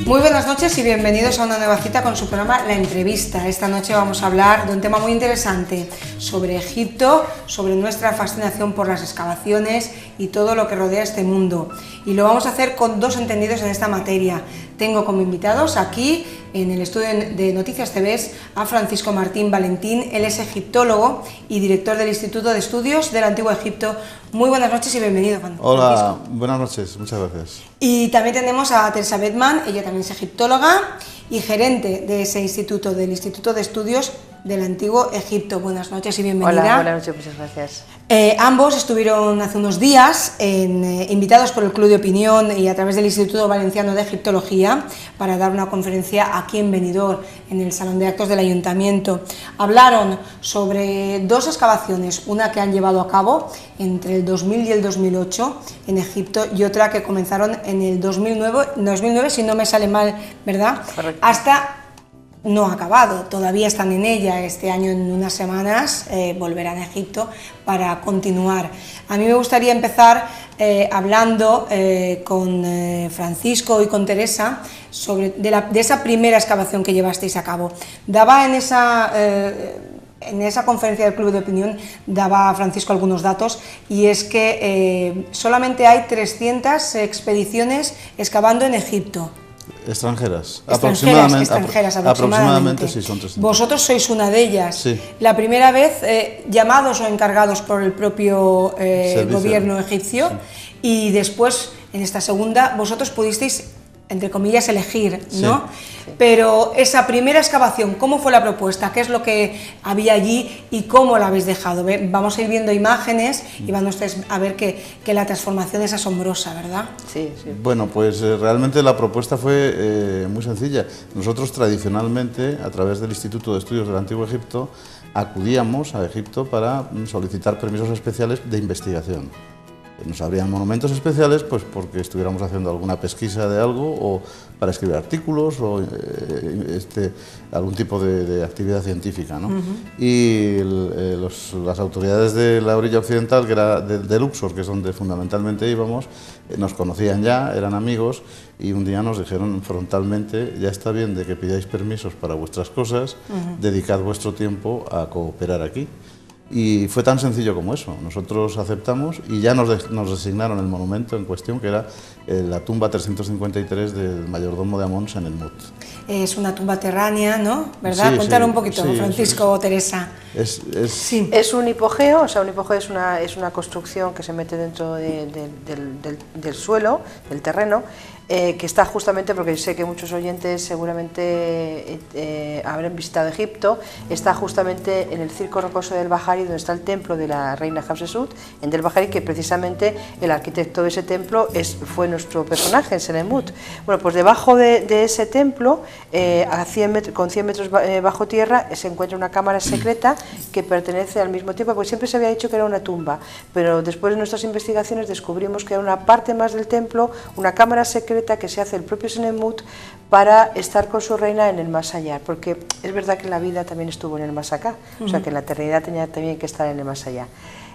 Muy buenas noches y bienvenidos a una nueva cita con su programa La Entrevista. Esta noche vamos a hablar de un tema muy interesante sobre Egipto, sobre nuestra fascinación por las excavaciones y todo lo que rodea este mundo. Y lo vamos a hacer con dos entendidos en esta materia. Tengo como invitados aquí en el estudio de Noticias TV a Francisco Martín Valentín. Él es egiptólogo y director del Instituto de Estudios del Antiguo Egipto. Muy buenas noches y bienvenido, Francisco. Hola, buenas noches, muchas gracias. Y también tenemos a Teresa Bedman, ella también es egiptóloga y gerente de ese instituto, del Instituto de Estudios del Antiguo Egipto. Buenas noches y bienvenida. Hola, buenas noches, muchas gracias. Ambos estuvieron hace unos días invitados por el Club de Opinión y a través del Instituto Valenciano de Egiptología para dar una conferencia aquí en Benidorm, en el Salón de Actos del Ayuntamiento. Hablaron sobre dos excavaciones, una que han llevado a cabo entre el 2000 y el 2008 en Egipto y otra que comenzaron en el 2009 si no me sale mal, ¿verdad? Correcto. Hasta no ha acabado, todavía están en ella. Este año, en unas semanas, volverán a Egipto para continuar. A mí me gustaría empezar hablando con Francisco y con Teresa de esa primera excavación que llevasteis a cabo. Daba en esa conferencia del Club de Opinión, daba Francisco algunos datos, y es que solamente hay 300 expediciones excavando en Egipto. Extranjeras, aproximadamente. Sí, son 300. Vosotros sois una de ellas. Sí. La primera vez llamados o encargados por el propio gobierno egipcio, sí. Y después, en esta segunda, vosotros pudisteis, entre comillas, elegir, ¿no? Sí. Pero esa primera excavación, ¿cómo fue la propuesta? ¿Qué es lo que había allí y cómo la habéis dejado? Vamos a ir viendo imágenes y van ustedes a ver que la transformación es asombrosa, ¿verdad? Sí, sí. Bueno, pues realmente la propuesta fue muy sencilla. Nosotros tradicionalmente, a través del Instituto de Estudios del Antiguo Egipto, acudíamos a Egipto para solicitar permisos especiales de investigación. Nos abrían monumentos especiales pues porque estuviéramos haciendo alguna pesquisa de algo o para escribir artículos o algún tipo de actividad científica, ¿no? Y las autoridades de la orilla occidental, que era de Luxor, que es donde fundamentalmente íbamos, nos conocían ya, eran amigos, y un día nos dijeron frontalmente: ya está bien de que pidáis permisos para vuestras cosas, dedicad vuestro tiempo a cooperar aquí. Y fue tan sencillo como eso. Nosotros aceptamos y ya nos designaron el monumento en cuestión, que era la tumba 353 del mayordomo de Amón, Senenmut. Es una tumba terránea, ¿no? ¿Verdad? Sí, Cuéntanos sí, un poquito, sí, Francisco o Teresa. Sí. Es un hipogeo, o sea, un hipogeo es una construcción que se mete dentro del suelo, del terreno, que está justamente, porque sé que muchos oyentes seguramente habrán visitado Egipto, está justamente en el Circo Rocoso del Bahari, donde está el templo de la reina Hatshepsut, en Del Bahari, que precisamente el arquitecto de ese templo fue nuestro personaje, Senenmut. Bueno, pues debajo de ese templo, con 100 metros bajo tierra, se encuentra una cámara secreta que pertenece al mismo tiempo, porque siempre se había dicho que era una tumba, pero después de nuestras investigaciones descubrimos que era una parte más del templo, una cámara secreta que se hace el propio Senenmut para estar con su reina en el más allá, porque es verdad que la vida también estuvo en el más acá, o sea que la eternidad tenía también que estar en el más allá.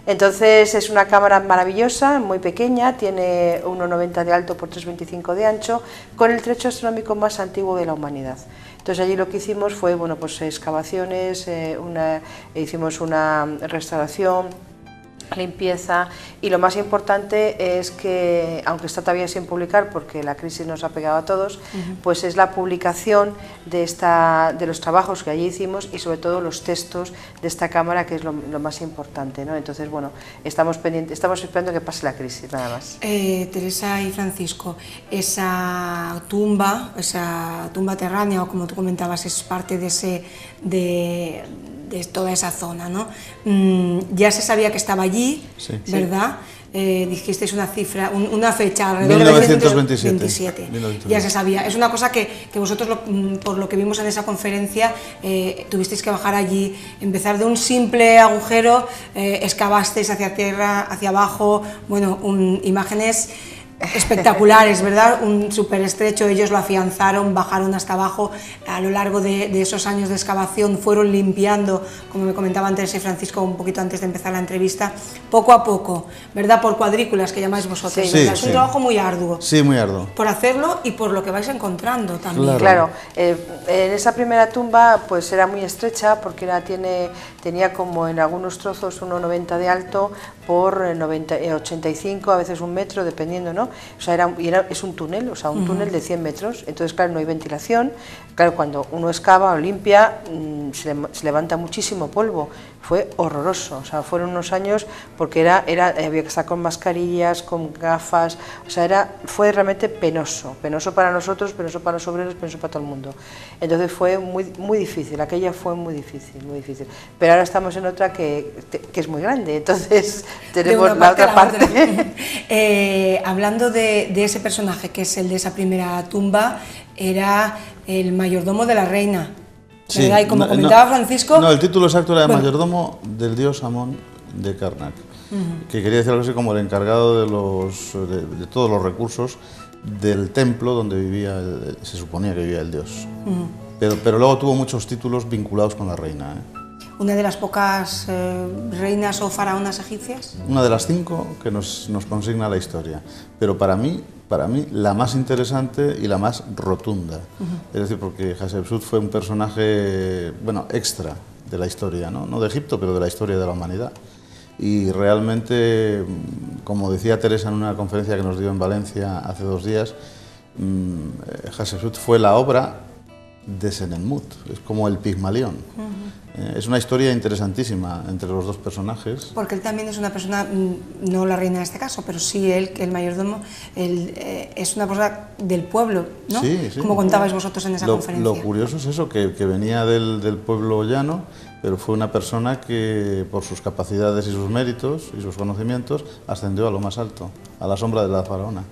Entonces es una cámara maravillosa, muy pequeña, tiene 1,90 de alto por 3,25 de ancho, con el trecho astronómico más antiguo de la humanidad. Entonces allí lo que hicimos fue, bueno, pues excavaciones, hicimos una restauración, limpieza, y lo más importante es que, aunque está todavía sin publicar porque la crisis nos ha pegado a todos, pues es la publicación de los trabajos que allí hicimos y sobre todo los textos de esta cámara, que es lo más importante, ¿no? Entonces, bueno, estamos esperando que pase la crisis, nada más. Teresa y Francisco, esa tumba terránea, o como tú comentabas, es parte de toda esa zona, ¿no? Ya se sabía que estaba allí, sí, ¿verdad? Dijisteis una cifra, una fecha, alrededor de 1927. Ya se sabía. Es una cosa que vosotros, por lo que vimos en esa conferencia, tuvisteis que bajar allí, empezar de un simple agujero, excavasteis hacia tierra, hacia abajo, bueno, imágenes espectaculares, ¿verdad? Un súper estrecho, ellos lo afianzaron, bajaron hasta abajo, a lo largo de esos años de excavación fueron limpiando, como me comentaba antes Francisco un poquito antes de empezar la entrevista, poco a poco, ¿verdad? Por cuadrículas que llamáis vosotros, sí, ¿verdad? Es un trabajo muy arduo. Sí, muy arduo. Por hacerlo y por lo que vais encontrando también. Claro, en esa primera tumba pues era muy estrecha porque tenía como en algunos trozos 1,90 de alto por 85, a veces 1 metro, dependiendo, ¿no? O sea, es un túnel, o sea, un túnel de 100 metros, entonces claro, no hay ventilación, claro, cuando uno excava o limpia se levanta muchísimo polvo, fue horroroso, o sea, fueron unos años porque había que estar con mascarillas, con gafas, o sea, fue realmente penoso para nosotros, penoso para los obreros, penoso para todo el mundo, entonces fue muy difícil, aquella fue muy difícil, pero ahora estamos en otra que es muy grande, entonces tenemos la otra parte. Hablando de ese personaje que es el de esa primera tumba, era el mayordomo de la reina. Sí, y como comentaba Francisco... No, el título exacto era mayordomo del dios Amón de Karnak, que quería decir algo así como el encargado de todos los recursos del templo donde vivía, se suponía que vivía el dios. Pero luego tuvo muchos títulos vinculados con la reina. ¿Una de las pocas reinas o faraonas egipcias? Una de las 5 que nos consigna la historia, pero para mí la más interesante y la más rotunda. Es decir, porque Hatshepsut fue un personaje, bueno, extra de la historia, no de Egipto, pero de la historia de la humanidad. Y realmente, como decía Teresa en una conferencia que nos dio en Valencia hace 2 días, Hatshepsut fue la obra de Senenmut, es como el Pigmalión. Es una historia interesantísima entre los dos personajes. Porque él también es una persona, no la reina en este caso, pero sí él, el mayordomo, es una persona del pueblo, ¿no? Sí, sí. Como contabais vosotros en esa conferencia. Lo curioso es eso, que venía del pueblo llano, pero fue una persona que por sus capacidades y sus méritos y sus conocimientos ascendió a lo más alto, a la sombra de la faraona.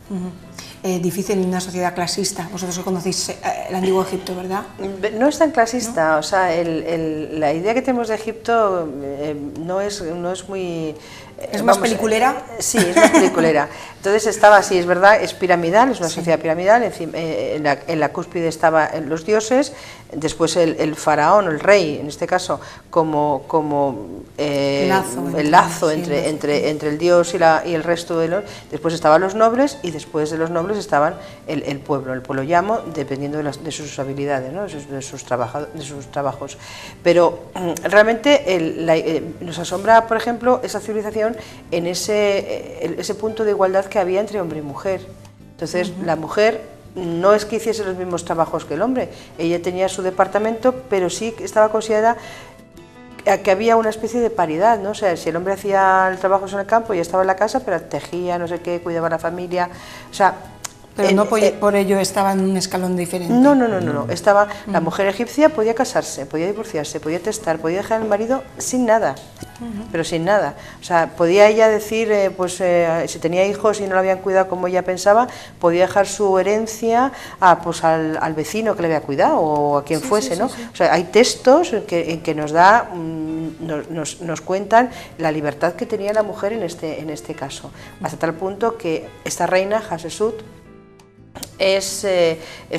Difícil en una sociedad clasista, vosotros que conocéis el antiguo Egipto, ¿verdad? No es tan clasista, ¿no? O sea, la idea que tenemos de Egipto no es muy... ¿Es más peliculera? Sí, es más peliculera. Entonces estaba así, es verdad, es piramidal, es una sociedad piramidal, en la cúspide estaban los dioses, después el faraón, el rey, en este caso, como el lazo entre el dios y el resto de los... Después estaban los nobles y después de los nobles estaban el pueblo llamo, dependiendo de sus habilidades, ¿no? de sus trabajos. Pero realmente nos asombra, por ejemplo, esa civilización en ese punto de igualdad que había entre hombre y mujer. Entonces, la mujer no es que hiciese los mismos trabajos que el hombre, ella tenía su departamento, pero sí estaba considerada que había una especie de paridad, ¿no? O sea, si el hombre hacía el trabajo en el campo, ella estaba en la casa, pero tejía, no sé qué, cuidaba a la familia, o sea... Pero no por ello estaba en un escalón diferente. No. Estaba, la mujer egipcia podía casarse, podía divorciarse, podía testar, podía dejar al marido sin nada, pero sin nada. O sea, podía ella decir, si tenía hijos y no lo habían cuidado como ella pensaba, podía dejar su herencia al vecino que le había cuidado o a quien fuese, ¿no? Sí. O sea, hay textos en que nos cuentan la libertad que tenía la mujer en este caso, hasta tal punto que esta reina, Hatshepsut, es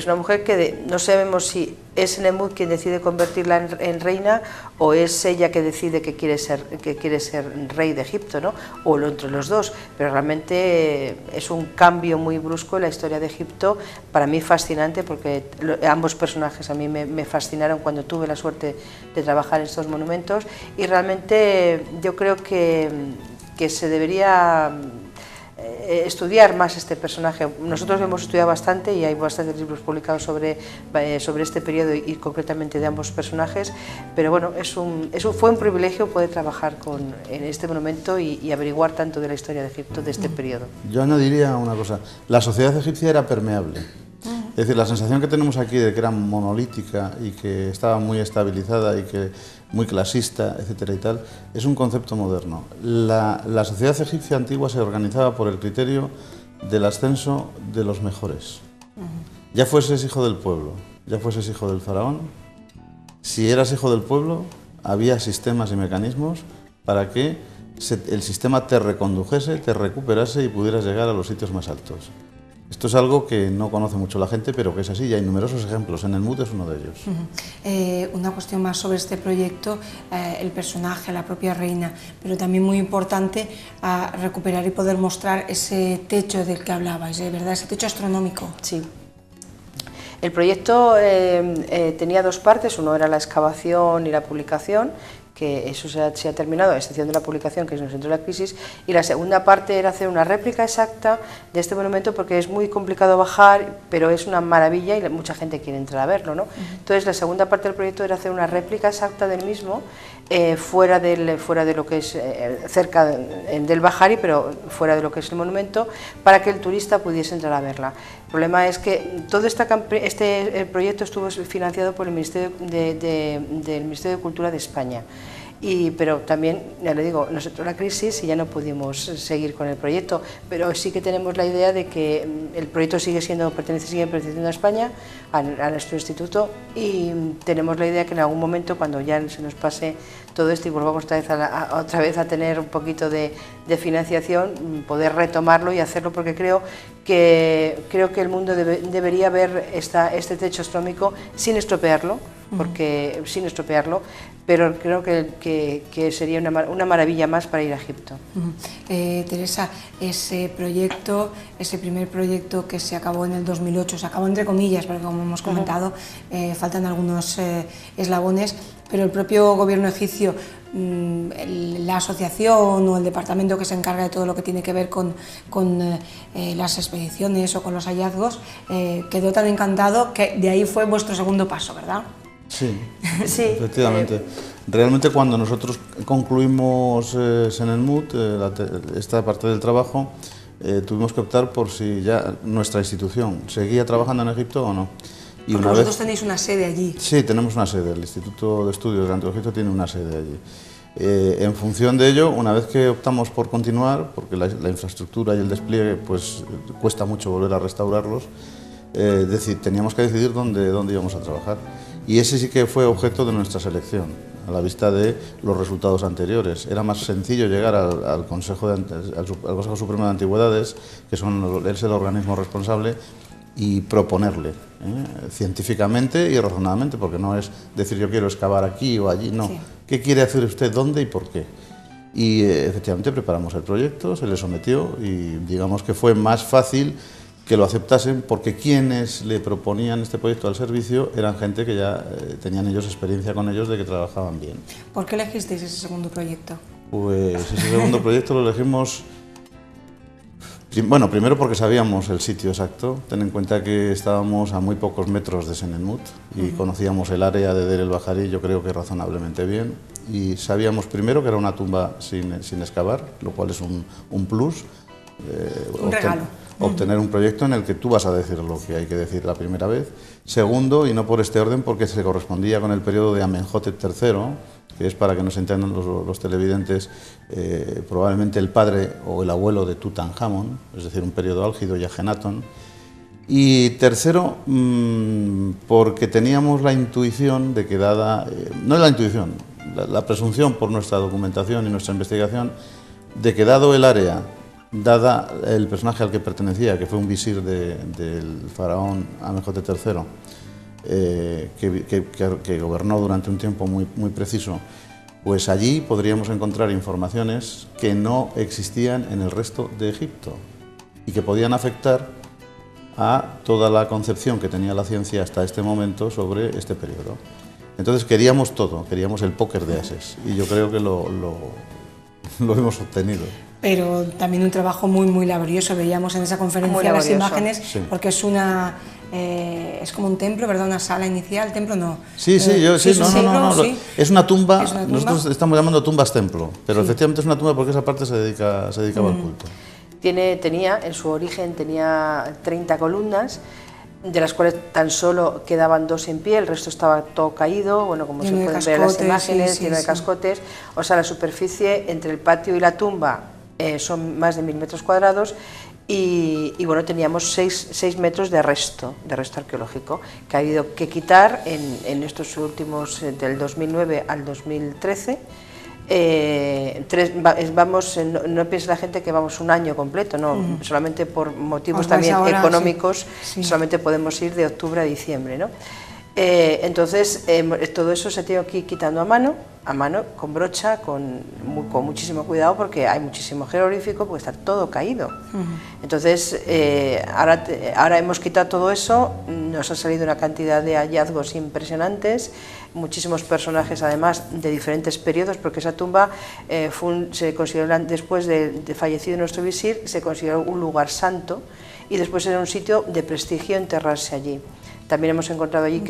una mujer que no sabemos si es Senenmut quien decide convertirla en reina o es ella que decide que quiere ser rey de Egipto, ¿no? O entre los dos, pero realmente es un cambio muy brusco en la historia de Egipto, para mí fascinante, porque ambos personajes a mí me fascinaron cuando tuve la suerte de trabajar en estos monumentos, y realmente yo creo que se debería estudiar más este personaje. Nosotros hemos estudiado bastante y hay bastantes libros publicados sobre este periodo y concretamente de ambos personajes, pero bueno, fue un privilegio poder trabajar en este monumento y averiguar tanto de la historia de Egipto de este periodo. Yo añadiría una cosa, la sociedad egipcia era permeable. Es decir, la sensación que tenemos aquí de que era monolítica y que estaba muy estabilizada y que muy clasista, etcétera y tal, es un concepto moderno. La sociedad egipcia antigua se organizaba por el criterio del ascenso de los mejores. Ya fueses hijo del pueblo, ya fueses hijo del faraón, si eras hijo del pueblo, había sistemas y mecanismos para que el sistema te recondujese, te recuperase y pudieras llegar a los sitios más altos. Esto es algo que no conoce mucho la gente, pero que es así, y hay numerosos ejemplos. En el MUT es uno de ellos. Una cuestión más sobre este proyecto, el personaje, la propia reina, pero también muy importante recuperar y poder mostrar ese techo del que hablabais, ¿verdad? Ese techo astronómico. Sí. El proyecto tenía dos partes, uno era la excavación y la publicación, que eso se ha terminado, a excepción de la publicación, que nos entró la crisis, y la segunda parte era hacer una réplica exacta de este monumento, porque es muy complicado bajar, pero es una maravilla y mucha gente quiere entrar a verlo, ¿no? Entonces la segunda parte del proyecto era hacer una réplica exacta del mismo, fuera de lo que es cerca del Bahari, pero fuera de lo que es el monumento, para que el turista pudiese entrar a verla. El problema es que todo el proyecto estuvo financiado por el Ministerio del Ministerio de Cultura de España. Pero también, ya le digo, nos entró la crisis y ya no pudimos seguir con el proyecto, pero sí que tenemos la idea de que el proyecto sigue perteneciendo a España, a nuestro instituto, y tenemos la idea que en algún momento, cuando ya se nos pase todo esto y volvamos otra vez a tener un poquito de financiación, poder retomarlo y hacerlo, porque creo que el mundo debería ver este techo astronómico sin estropearlo, pero creo que sería una maravilla más para ir a Egipto. Teresa, ese primer proyecto que se acabó en el 2008, se acabó entre comillas, porque como hemos comentado, faltan algunos eslabones, pero el propio gobierno egipcio, la asociación o el departamento que se encarga de todo lo que tiene que ver con las expediciones o con los hallazgos, quedó tan encantado que de ahí fue vuestro segundo paso, ¿verdad? Sí, sí, efectivamente. Realmente cuando nosotros concluimos en el MUT, esta parte del trabajo, tuvimos que optar por si ya nuestra institución seguía trabajando en Egipto o no. Y porque vosotros tenéis una sede allí. Sí, tenemos una sede, el Instituto de Estudios del Antiguo Egipto tiene una sede allí. En función de ello, una vez que optamos por continuar, porque la infraestructura y el despliegue pues cuesta mucho volver a restaurarlos, teníamos que decidir dónde íbamos a trabajar. Y ese sí que fue objeto de nuestra selección, a la vista de los resultados anteriores. Era más sencillo llegar al Consejo Supremo de Antigüedades, que es el organismo responsable, y proponerle, científicamente y razonadamente, porque no es decir yo quiero excavar aquí o allí, no. Sí. ¿Qué quiere hacer usted, dónde y por qué? Y efectivamente preparamos el proyecto, se le sometió y digamos que fue más fácil que lo aceptasen, porque quienes le proponían este proyecto al servicio eran gente que ya tenían ellos experiencia con ellos de que trabajaban bien. ¿Por qué elegisteis ese segundo proyecto? Pues ese segundo proyecto lo elegimos, bueno, primero porque sabíamos el sitio exacto. Ten en cuenta que estábamos a muy pocos metros de Senenmut y conocíamos el área de Deir el-Bahari, yo creo que razonablemente bien, y sabíamos primero que era una tumba sin excavar, lo cual es un plus. Un regalo. Obtener un proyecto en el que tú vas a decir lo que hay que decir la primera vez. Segundo, y no por este orden, porque se correspondía con el periodo de Amenhotep III, que es, para que nos entiendan los televidentes, probablemente el padre o el abuelo de Tutankamón, es decir, un periodo álgido y Ajenatón. Y tercero, porque teníamos la intuición de que dada, no la intuición, la presunción por nuestra documentación y nuestra investigación, de que dado el área, dada el personaje al que pertenecía, que fue un visir del faraón Amenhotep III, que gobernó durante un tiempo muy preciso, pues allí podríamos encontrar informaciones que no existían en el resto de Egipto y que podían afectar a toda la concepción que tenía la ciencia hasta este momento sobre este periodo. Entonces queríamos todo, queríamos el póker de ases, y yo creo que lo hemos obtenido. Pero también un trabajo muy laborioso, veíamos en esa conferencia las imágenes, sí. Porque es como un templo, ¿verdad? Una sala inicial, templo no. Sí, es una tumba, nosotros estamos llamando tumbas templo, pero sí. Efectivamente es una tumba porque esa parte se dedicaba al culto. En su origen tenía 30 columnas, de las cuales tan solo quedaban 2 en pie, el resto estaba todo caído, bueno, como se pueden ver en las imágenes, lleno de cascotes. O sea, la superficie entre el patio y la tumba son más de 1000 metros cuadrados y bueno, teníamos 6 metros de resto arqueológico que ha habido que quitar en estos últimos, del 2009 al 2013, no piensa la gente que vamos un año completo, no, solamente por motivos también económicos, solamente podemos ir de octubre a diciembre, ¿no? Entonces todo eso se tiene que ir quitando a mano, con brocha, con muchísimo cuidado, porque hay muchísimo jeroglífico, porque está todo caído. Entonces ahora hemos quitado todo eso, nos ha salido una cantidad de hallazgos impresionantes, muchísimos personajes además de diferentes periodos, porque esa tumba se consideró, después de fallecido nuestro visir, se consideró un lugar santo, y después era un sitio de prestigio enterrarse allí. También hemos encontrado allí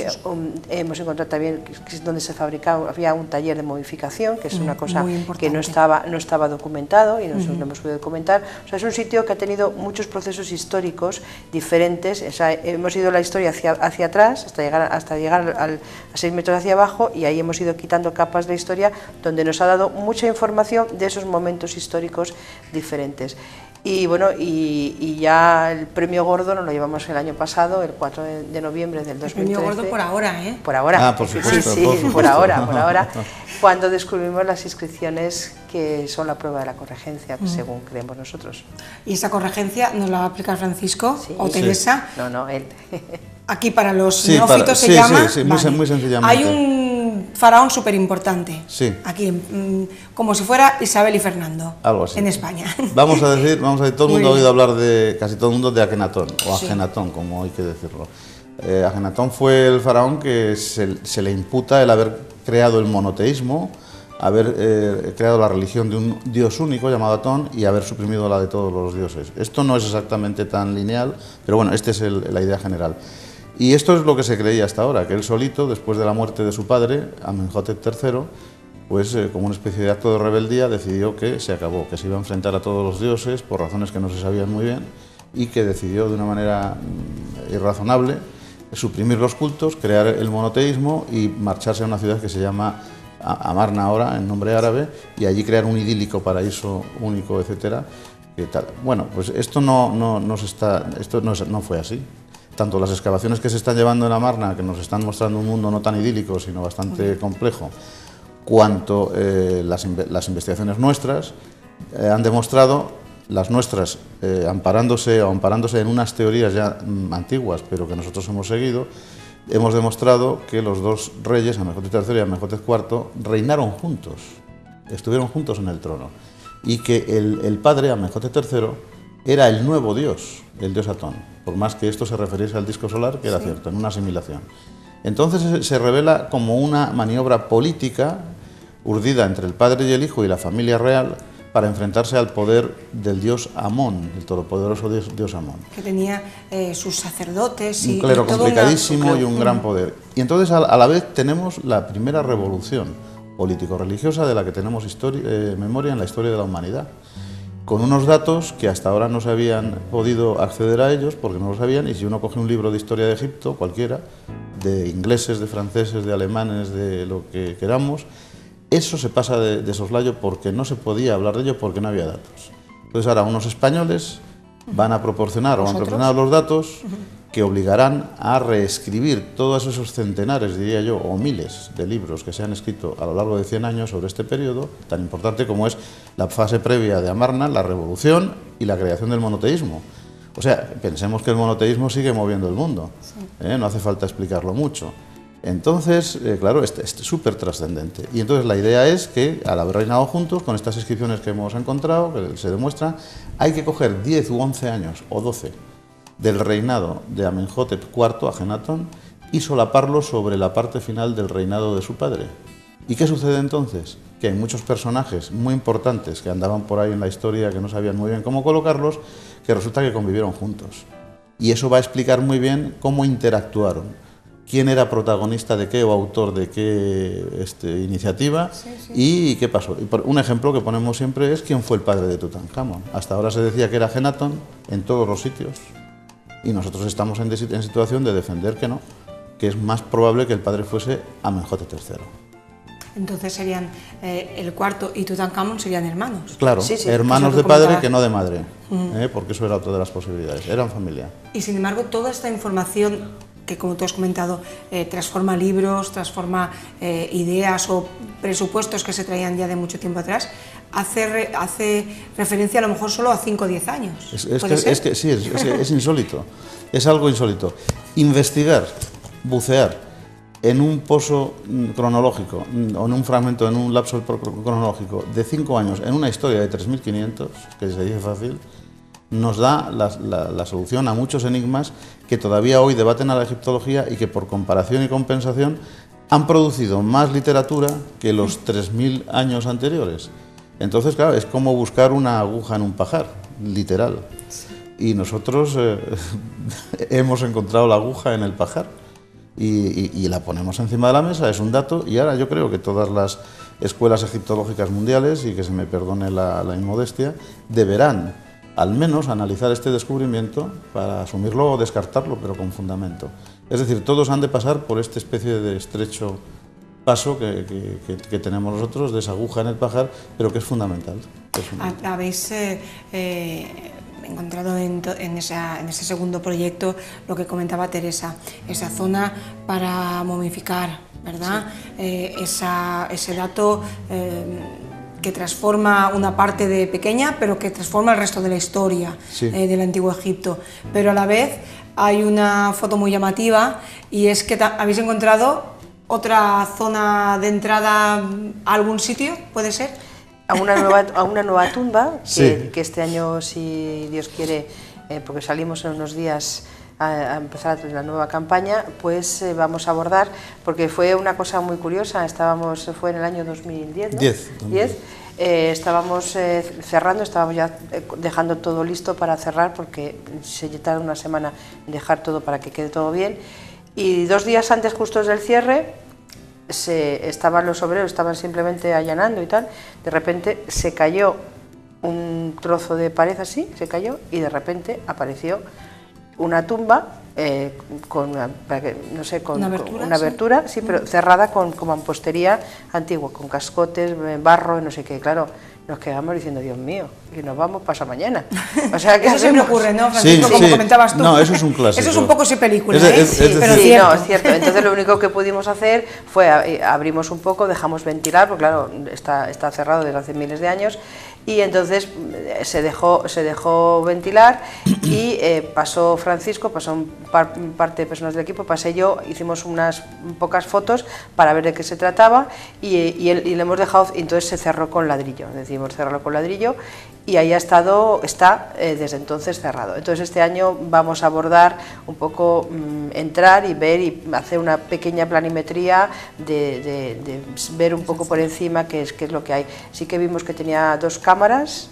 también donde se fabricaba, había un taller de momificación, que es una cosa que no estaba documentado, y nosotros lo hemos podido documentar. O sea, es un sitio que ha tenido muchos procesos históricos diferentes. O sea, hemos ido la historia hacia atrás hasta llegar a 6 metros hacia abajo, y ahí hemos ido quitando capas de historia donde nos ha dado mucha información de esos momentos históricos diferentes. Y bueno, y ya el premio gordo nos lo llevamos el año pasado, el 4 de noviembre del 2013. El premio gordo por ahora, ¿eh? Por ahora. Ah, por supuesto. Sí, por ahora. Cuando descubrimos las inscripciones que son la prueba de la corregencia, según creemos nosotros. ¿Y esa corregencia nos la va a aplicar Francisco o Teresa? Sí. No, él. Aquí para los neófitos se llama... Sí, muy sencillamente. Hay un faraón súper importante, aquí, como si fuera Isabel y Fernando, algo así. En España. Vamos a decir, todo el mundo ha oído hablar casi todo el mundo de Akenatón, o Ajenatón, como hay que decirlo. Ajenatón fue el faraón que se le imputa el haber creado el monoteísmo, haber creado la religión de un dios único llamado Atón, y haber suprimido la de todos los dioses. Esto no es exactamente tan lineal, pero bueno, esta es la idea general. Y esto es lo que se creía hasta ahora, que él solito, después de la muerte de su padre, Amenhotep III, pues como una especie de acto de rebeldía, decidió que se acabó, que se iba a enfrentar a todos los dioses por razones que no se sabían muy bien, y que decidió de una manera irrazonable suprimir los cultos, crear el monoteísmo y marcharse a una ciudad que se llama Amarna ahora, en nombre árabe, y allí crear un idílico paraíso único, etcétera. Bueno, pues esto no fue así. Tanto las excavaciones que se están llevando en Amarna, que nos están mostrando un mundo no tan idílico, sino bastante complejo, cuanto las investigaciones nuestras han demostrado, las nuestras amparándose en unas teorías ya antiguas, pero que nosotros hemos seguido, hemos demostrado que los dos reyes, Amenhotep III y Amenhotep IV, reinaron juntos, estuvieron juntos en el trono, y que el padre, Amenhotep III, era el nuevo dios, el dios Atón, por más que esto se refiriese al disco solar, que era cierto, en una asimilación. Entonces se revela como una maniobra política urdida entre el padre y el hijo y la familia real para enfrentarse al poder del dios Amón, el todopoderoso dios Amón. Que tenía sus sacerdotes y... Un clero complicadísimo y un gran poder. Y entonces a la vez tenemos la primera revolución político-religiosa de la que tenemos memoria en la historia de la humanidad, con unos datos que hasta ahora no se habían podido acceder a ellos porque no lo sabían, y si uno coge un libro de historia de Egipto, cualquiera, de ingleses, de franceses, de alemanes, de lo que queramos, eso se pasa de soslayo porque no se podía hablar de ello porque no había datos. Entonces ahora unos españoles van a proporcionar o han proporcionado los datos que obligarán a reescribir todos esos centenares, diría yo, o miles de libros que se han escrito a lo largo de 100 años sobre este periodo tan importante como es la fase previa de Amarna, la revolución y la creación del monoteísmo. O sea, pensemos que el monoteísmo sigue moviendo el mundo, no hace falta explicarlo mucho. Entonces, claro, es súper trascendente. Y entonces la idea es que, al haber reinado juntos, con estas inscripciones que hemos encontrado, que se demuestra, hay que coger 10 u 11 años, o 12, del reinado de Amenhotep IV, Ajenatón, y solaparlo sobre la parte final del reinado de su padre. ¿Y qué sucede entonces? Que hay muchos personajes muy importantes que andaban por ahí en la historia, que no sabían muy bien cómo colocarlos, que resulta que convivieron juntos. Y eso va a explicar muy bien cómo interactuaron, quién era protagonista de qué o autor de qué iniciativa y qué pasó. Y un ejemplo que ponemos siempre es quién fue el padre de Tutankamón. Hasta ahora se decía que era Ajenatón en todos los sitios, y nosotros estamos en situación de defender que no, que es más probable que el padre fuese Amenhotep III. Entonces serían el cuarto y Tutankamón serían hermanos. Claro, hermanos de padre que no de madre, porque eso era otra de las posibilidades, eran familia. Y sin embargo, toda esta información que, como tú has comentado, transforma libros, transforma ideas o presupuestos que se traían ya de mucho tiempo atrás, hace referencia a lo mejor solo a 5 o 10 años. Es insólito, es algo insólito. Investigar, bucear en un pozo cronológico o en un fragmento, en un lapso cronológico de 5 años en una historia de 3.500, que se dice fácil, nos da la solución a muchos enigmas que todavía hoy debaten a la egiptología y que por comparación y compensación han producido más literatura que los 3.000 años anteriores. Entonces, claro, es como buscar una aguja en un pajar, literal. Y nosotros hemos encontrado la aguja en el pajar y la ponemos encima de la mesa, es un dato, y ahora yo creo que todas las escuelas egiptológicas mundiales, y que se me perdone la inmodestia, deberán al menos analizar este descubrimiento para asumirlo o descartarlo, pero con fundamento. Es decir, todos han de pasar por esta especie de estrecho paso que tenemos nosotros, de esa aguja en el pajar, pero que es fundamental. Habéis encontrado en ese segundo proyecto lo que comentaba Teresa, esa zona para momificar, ¿verdad? Sí. Ese dato que transforma una parte de pequeña, pero que transforma el resto de la historia, sí, del Antiguo Egipto. Pero a la vez hay una foto muy llamativa, y es que habéis encontrado otra zona de entrada a algún sitio, ¿puede ser? A una nueva tumba, sí, que este año, si Dios quiere, porque salimos en unos días a empezar la nueva campaña, pues vamos a abordar, porque fue una cosa muy curiosa. Fue en el año 2010, ¿no? 10. Estábamos cerrando, estábamos ya dejando todo listo para cerrar, porque se tarda una semana en dejar todo para que quede todo bien, y 2 días antes, justo del cierre, estaban los obreros, estaban simplemente allanando y tal, de repente se cayó un trozo de pared así, se cayó, y de repente apareció una tumba con una abertura, sí, pero cerrada con mampostería antigua, con cascotes, barro, no sé qué. Claro, nos quedamos diciendo, Dios mío, y nos vamos pasado mañana. O sea, eso siempre ocurre, ¿no, Francisco? Sí, como comentabas tú. No, eso es un clásico. Eso es un poco sí película, pero cierto. No, es cierto. Entonces lo único que pudimos hacer fue abrimos un poco, dejamos ventilar, porque claro, está cerrado desde hace miles de años, y entonces se dejó ventilar, y pasó Francisco, pasó parte de personas del equipo, pasé yo, hicimos unas pocas fotos para ver de qué se trataba, y le hemos dejado, y entonces se cerró con ladrillo, decidimos cerrarlo con ladrillo, y ahí está desde entonces cerrado. Entonces este año vamos a abordar un poco, entrar y ver y hacer una pequeña planimetría de ver un poco por encima qué es lo que hay. Sí que vimos que tenía 2 cámaras,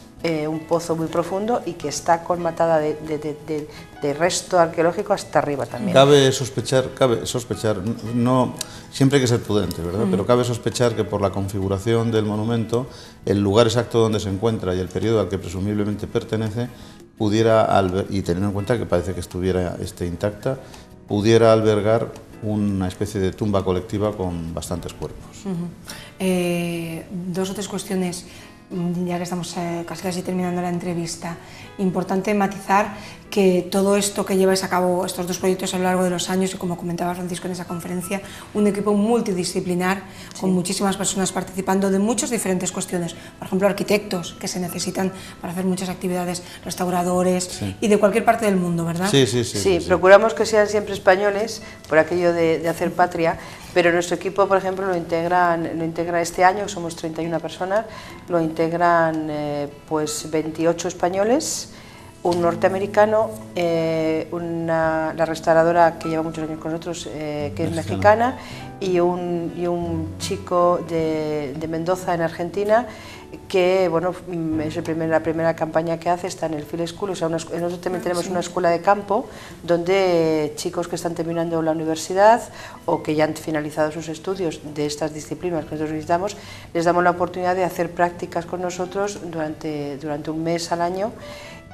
un pozo muy profundo, y que está colmatada de resto arqueológico hasta arriba también. Cabe sospechar, no, siempre hay que ser prudente, ¿verdad? Pero cabe sospechar que por la configuración del monumento, el lugar exacto donde se encuentra y el periodo al que presumiblemente pertenece, y teniendo en cuenta que parece que estuviera intacta, pudiera albergar una especie de tumba colectiva con bastantes cuerpos. 2 o 3 cuestiones, ya que estamos casi terminando la entrevista. Importante matizar que todo esto que lleváis a cabo, estos 2 proyectos a lo largo de los años, y como comentaba Francisco en esa conferencia, un equipo multidisciplinar, sí, con muchísimas personas participando de muchas diferentes cuestiones, por ejemplo arquitectos que se necesitan para hacer muchas actividades, restauradores, sí, y de cualquier parte del mundo, ¿verdad? Sí, procuramos que sean siempre españoles, por aquello de hacer patria, pero nuestro equipo, por ejemplo, lo integra este año, somos 31 personas, lo integran pues 28 españoles, un norteamericano, la restauradora que lleva muchos años con nosotros, que es mexicana, y un chico de Mendoza, en Argentina, que bueno, es la primera campaña que hace, está en el Field School. O sea, nosotros también tenemos una escuela de campo donde chicos que están terminando la universidad o que ya han finalizado sus estudios de estas disciplinas que nosotros necesitamos, les damos la oportunidad de hacer prácticas con nosotros durante un mes al año.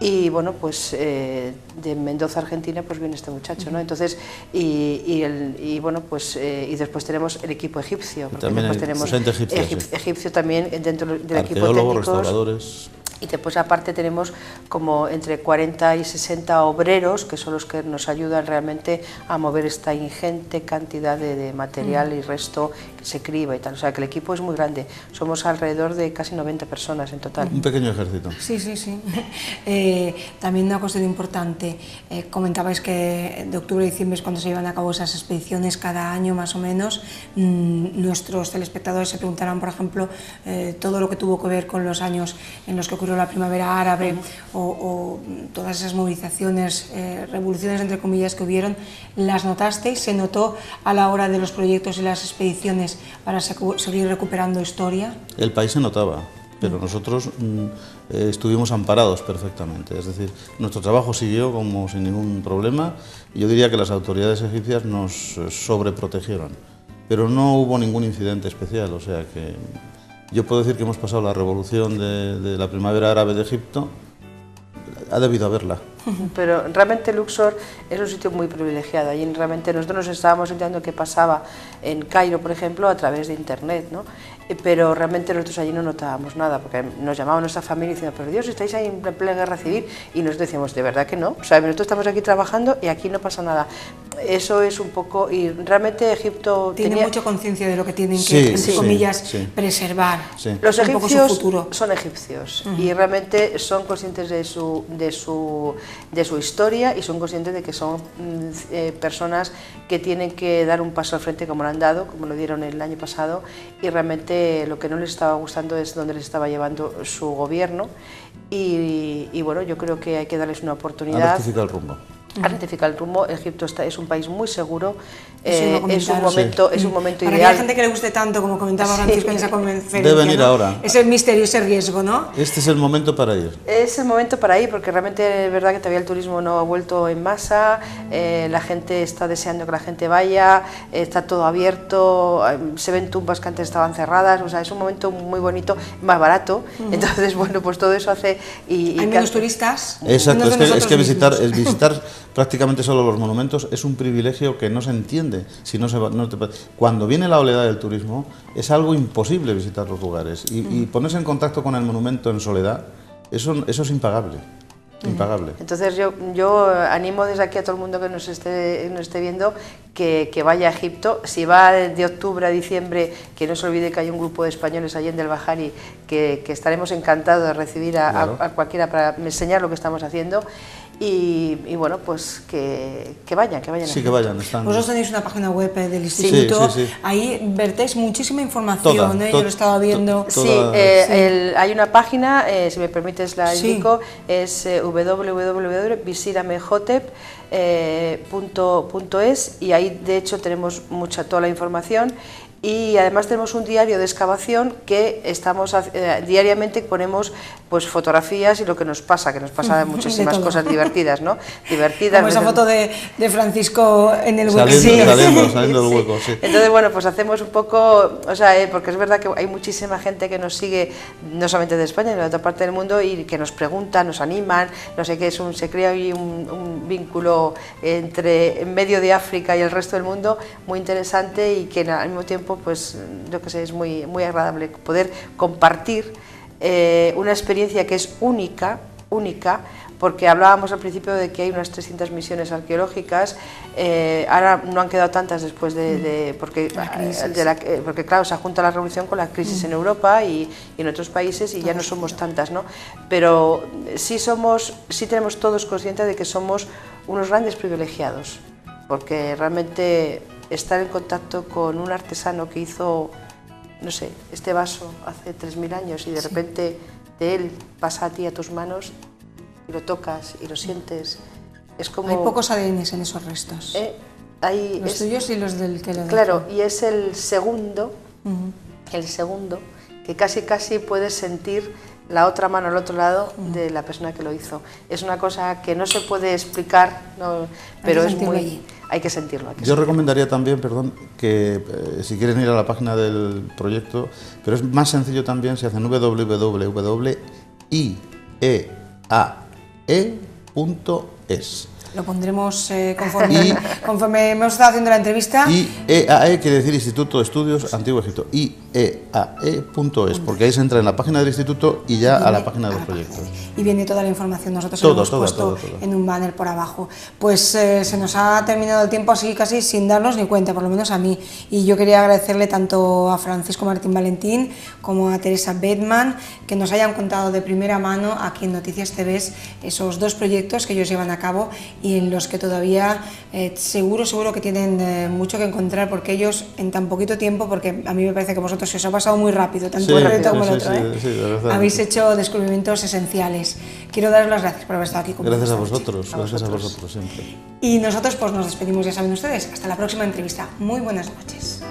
Y bueno, pues de Mendoza, Argentina, pues viene este muchacho, ¿no? Entonces, y bueno, pues y después tenemos el equipo egipcio, porque también después tenemos gente egipcia, egipcio también dentro del equipo técnico, técnicos, restauradores. Y después aparte tenemos como entre 40 y 60 obreros que son los que nos ayudan realmente a mover esta ingente cantidad de material y resto que se criba y tal. O sea que el equipo es muy grande, somos alrededor de casi 90 personas en total. Un pequeño ejército. Sí, sí, sí. También una cuestión importante, comentabais que de octubre a diciembre es cuando se llevan a cabo esas expediciones cada año más o menos. Nuestros telespectadores se preguntarán, por ejemplo, todo lo que tuvo que ver con los años en los que ocurrió la primavera árabe o todas esas movilizaciones, revoluciones entre comillas que hubieron, ¿las notasteis? ¿Se notó a la hora de los proyectos y las expediciones para seguir recuperando historia? El país se notaba, pero nosotros estuvimos amparados perfectamente, es decir, nuestro trabajo siguió como sin ningún problema y yo diría que las autoridades egipcias nos sobreprotegieron, pero no hubo ningún incidente especial, o sea que yo puedo decir que hemos pasado la revolución de la primavera árabe de Egipto, ha debido haberla. Pero realmente Luxor es un sitio muy privilegiado. Allí realmente nosotros nos estábamos enterando qué pasaba en Cairo, por ejemplo, a través de internet, ¿no? Pero realmente nosotros allí no notábamos nada, porque nos llamaba nuestra familia diciendo, pero Dios, estáis ahí en plena guerra civil, y nosotros decíamos, de verdad que no, o sea, nosotros estamos aquí trabajando y aquí no pasa nada. Eso es un poco, y realmente Egipto tiene tenía mucha conciencia de lo que tienen que, entre comillas, preservar. Sí. Los un poco su egipcios futuro. son egipcios y realmente son conscientes de su historia y son conscientes de que son personas que tienen que dar un paso al frente como lo han dado, como lo dieron el año pasado, y realmente lo que no les estaba gustando es dónde les estaba llevando su gobierno y bueno, yo creo que hay que darles una oportunidad. Ha rectificado el rumbo. A rectificar el rumbo. Egipto es un país muy seguro, es un momento para ideal. Para la gente que le guste tanto, como comentaba Francisco en esa conferencia, deben ir ahora. Ese misterio, ese riesgo, ¿no? Este es el momento para ir. Es el momento para ir, porque realmente es verdad que todavía el turismo no ha vuelto en masa, la gente está deseando que la gente vaya, está todo abierto, se ven tumbas que antes estaban cerradas, o sea, es un momento muy bonito, más barato, entonces bueno, pues todo eso hace... Hay menos turistas. Exacto, es que visitar prácticamente solo los monumentos es un privilegio que no se entiende. Si no cuando viene la oleada del turismo es algo imposible visitar los lugares y ponerse en contacto con el monumento en soledad, eso es impagable. Impagable. Entonces yo animo desde aquí a todo el mundo que nos esté viendo que vaya a Egipto. Si va de octubre a diciembre, que no se olvide que hay un grupo de españoles allí en Del Bahari que estaremos encantados de recibir a cualquiera para enseñar lo que estamos haciendo. Y bueno, pues que vayan. Sí, que vayan. Vosotros tenéis una página web del instituto, sí. Ahí vertéis muchísima información, yo lo he estado viendo. Hay una página, si me permites la indico, es www.visiramejotep.es y ahí de hecho tenemos toda la información. Y además tenemos un diario de excavación que estamos diariamente ponemos pues fotografías y lo que nos pasa muchísimas cosas divertidas, ¿no? Divertidas. Como esa foto de Francisco en el hueco. Saliendo del hueco, sí. Entonces, bueno, pues hacemos un poco, o sea, porque es verdad que hay muchísima gente que nos sigue, no solamente de España, sino de otra parte del mundo, y que nos preguntan, nos animan, no sé qué, se crea ahí un vínculo en medio de África y el resto del mundo muy interesante y que al mismo tiempo pues yo que sé, es muy agradable poder compartir una experiencia que es única, porque hablábamos al principio de que hay unas 300 misiones arqueológicas, ahora no han quedado tantas después porque claro, se junta la revolución con la crisis en Europa y en otros países y ya no somos tantas, ¿no? Pero sí tenemos todos conciencia de que somos unos grandes privilegiados, porque realmente estar en contacto con un artesano que hizo, no sé, este vaso hace 3000 años y de repente de él pasa a ti, a tus manos, y lo tocas y lo sientes, es como... Hay pocos ADNs en esos restos, los tuyos y los del que lo deja. Claro, y es el segundo que casi puedes sentir la otra mano al otro lado de la persona que lo hizo. Es una cosa que no se puede explicar, pero es muy... Hay que sentirlo. Yo recomendaría también, perdón, que si quieren ir a la página del proyecto, pero es más sencillo también si hacen www.ieae.es. Lo pondremos conforme hemos estado haciendo la entrevista. IEAE quiere decir Instituto de Estudios Antiguo Egipto. IEAE.es, porque ahí se entra en la página del instituto y ya a la página de los proyectos. Y viene toda la información, nosotros lo hemos puesto en un banner por abajo. Pues se nos ha terminado el tiempo así casi sin darnos ni cuenta, por lo menos a mí. Y yo quería agradecerle tanto a Francisco Martín Valentín como a Teresa Bedman que nos hayan contado de primera mano aquí en Noticias TV esos dos proyectos que ellos llevan a cabo y en los que todavía seguro que tienen mucho que encontrar, porque ellos en tan poquito tiempo, porque a mí me parece que vosotros se os ha pasado muy rápido, tanto el reto como el otro, habéis hecho descubrimientos esenciales. Quiero daros las gracias por haber estado aquí conmigo. Gracias a vosotros, gracias a vosotros siempre. Y nosotros pues nos despedimos, ya saben ustedes, hasta la próxima entrevista. Muy buenas noches.